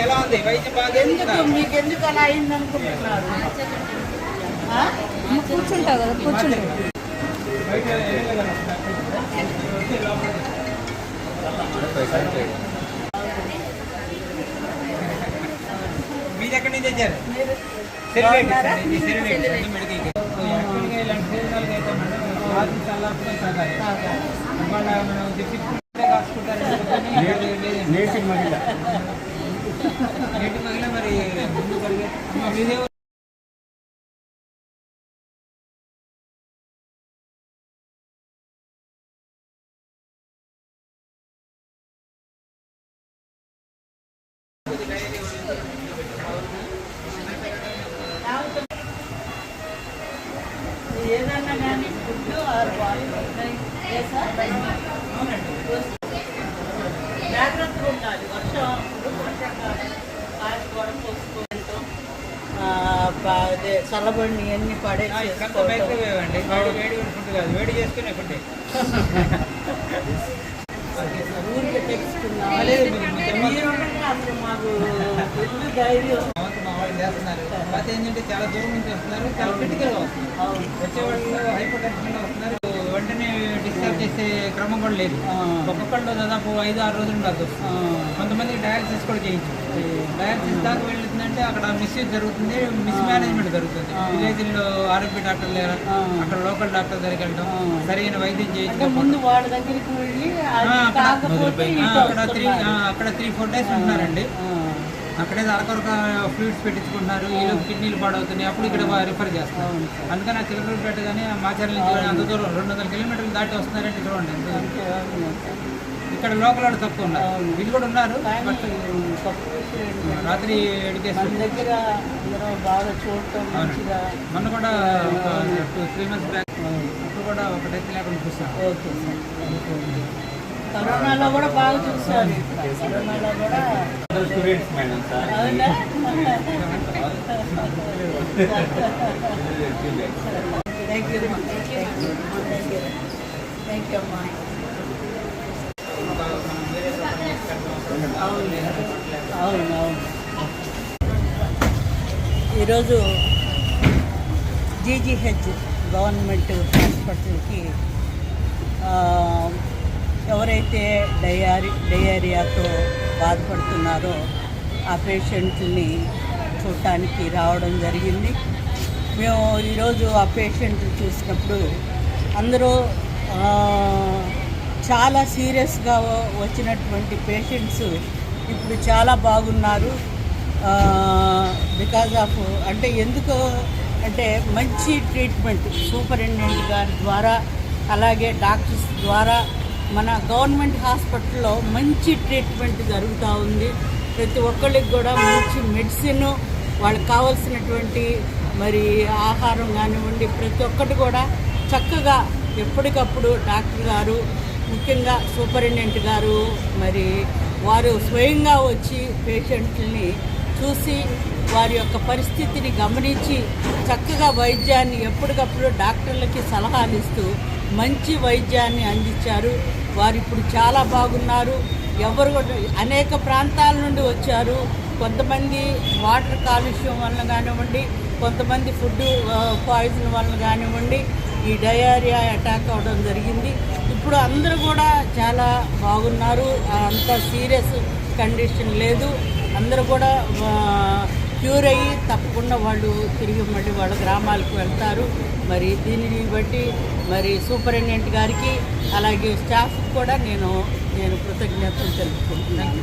ఎలా ఉంది వైద్యం బాగా? మీకు ఎందుకు అలా అయింది అనుకుంటున్నారు? కూర్చుంటావు కదా, కూర్చుంటావు. మీరు ఎక్కడి నుంచి తెచ్చారు? నేటి మహిళ మరి ఏదన్నా కానీ ఫుడ్ ఆర్ జాగ్రత్తగా ఉండాలి. వర్షాకాలం కాయకూర పోసుకోవడం, చల్లబడిని అన్ని మైక్రోవేవ్ అండి. వేడి ఫుడ్ కాదు, వేడి చేసుకునే ఫుడ్. ఊరికి తెచ్చుకున్నాం. అసలు మాకు ఫుల్ ధైర్యం. చేస్తున్నారు. కాకపోతే ఏంటంటే చాలా దూరం నుంచి వస్తున్నారు, చాలా క్రిటికల్గా వస్తున్నారు. వచ్చేవాళ్ళు హైపర్ టెన్షన్లో వస్తున్నారు. వెంటనే డిశ్చార్జ్ చేసే క్రమం కూడా లేదు. ఒక్కొక్కళ్ళు దాదాపు 5-6 రోజులు ఉండదు. కొంతమంది డయాలసిస్ కూడా చేయించారు. డయాలసిస్ దాకా వెళ్తుందంటే అక్కడ మిస్యూజ్ జరుగుతుంది, మిస్ మేనేజ్మెంట్ జరుగుతుంది. విలేజ్లో ఆరోగ్య డాక్టర్ లేరు, అక్కడ లోకల్ డాక్టర్ దగ్గరికి వెళ్ళడం, సరైన వైద్యం చేయించడం. ముందు వాళ్ళ దగ్గరికి వెళ్ళి అక్కడ 3-4 days ఉంటున్నారండి. అక్కడే అరకొరక ఫ్లూయిడ్స్ పెట్టించుకుంటున్నారు. ఈలో కిడ్నీలు పాడవుతున్నాయి. అప్పుడు ఇక్కడ రిఫర్ చేస్తారు. అందుకని ఆ చిలకలపేట కానీ మాచర్ల నుంచి కానీ అంత దూరం 200 kilometers దాటి వస్తున్నారంటే చూడండి. ఇక్కడ లోకల్ వాడు తక్కువ ఉన్నారు, వీళ్ళు కూడా ఉన్నారు. రాత్రి ఎడ్యుకేషన్ దగ్గర బాగా చూడటం. మొన్న కూడా 2-3 months బ్యాక్ అప్పుడు కూడా ఒక డెత్ లేకుండా చూస్తాం. Okay sir. కరోనాలో కూడా బాగా చూసారు. కరోనాలో కూడా స్టూడెంట్స్ మేడం సార్. అవునా? థ్యాంక్ యూ అమ్మా. అవును. ఈరోజు జీజీహెచ్ గవర్నమెంట్ హాస్పిటల్కి ఎవరైతే డయేరియాతో బాధపడుతున్నారో ఆ పేషెంట్ని చూడటానికి రావడం జరిగింది. మేము ఈరోజు ఆ పేషెంట్లు చూసినప్పుడు అందరూ చాలా సీరియస్గా వచ్చినటువంటి పేషెంట్స్ ఇప్పుడు చాలా బాగున్నారు. బికాజ్ ఆఫ్ అంటే ఎందుకు అంటే మంచి ట్రీట్మెంట్ సూపరింటెండెంట్ గారి ద్వారా, అలాగే డాక్టర్స్ ద్వారా మన గవర్నమెంట్ హాస్పిటల్లో మంచి ట్రీట్మెంట్ జరుగుతూ ఉంది. ప్రతి ఒక్కళ్ళకి కూడా మంచి మెడిసిన్, వాళ్ళకి కావాల్సినటువంటి మరి ఆహారం కానివ్వండి, ప్రతి ఒక్కటి కూడా చక్కగా ఎప్పటికప్పుడు డాక్టర్ గారు, ముఖ్యంగా సూపరింటెండెంట్ గారు మరి వారు స్వయంగా వచ్చి పేషెంట్లని చూసి వారి యొక్క పరిస్థితిని గమనించి చక్కగా వైద్యాన్ని ఎప్పటికప్పుడు డాక్టర్లకి సలహాలు ఇస్తూ మంచి వైద్యాన్ని అందించారు. వారు ఇప్పుడు చాలా బాగున్నారు. ఎవరు అనేక ప్రాంతాల నుండి వచ్చారు. కొంతమంది వాటర్ కాలుష్యం వలన కానివ్వండి, కొంతమంది ఫుడ్ పాయిజన్ వలన కానివ్వండి ఈ డయేరియా అటాక్ అవ్వడం జరిగింది. ఇప్పుడు అందరూ కూడా చాలా బాగున్నారు. అంత సీరియస్ కండిషన్ లేదు. అందరూ కూడా క్యూర్ అయ్యి తప్పకుండా వాళ్ళు తిరిగి మళ్ళీ వాళ్ళ గ్రామాలకు వెళ్తారు. మరి దీనిని బట్టి మరి సూపరింటెండెంట్ గారికి అలాగే స్టాఫ్కి కూడా నేను కృతజ్ఞతలు తెలుపుకుంటున్నాను.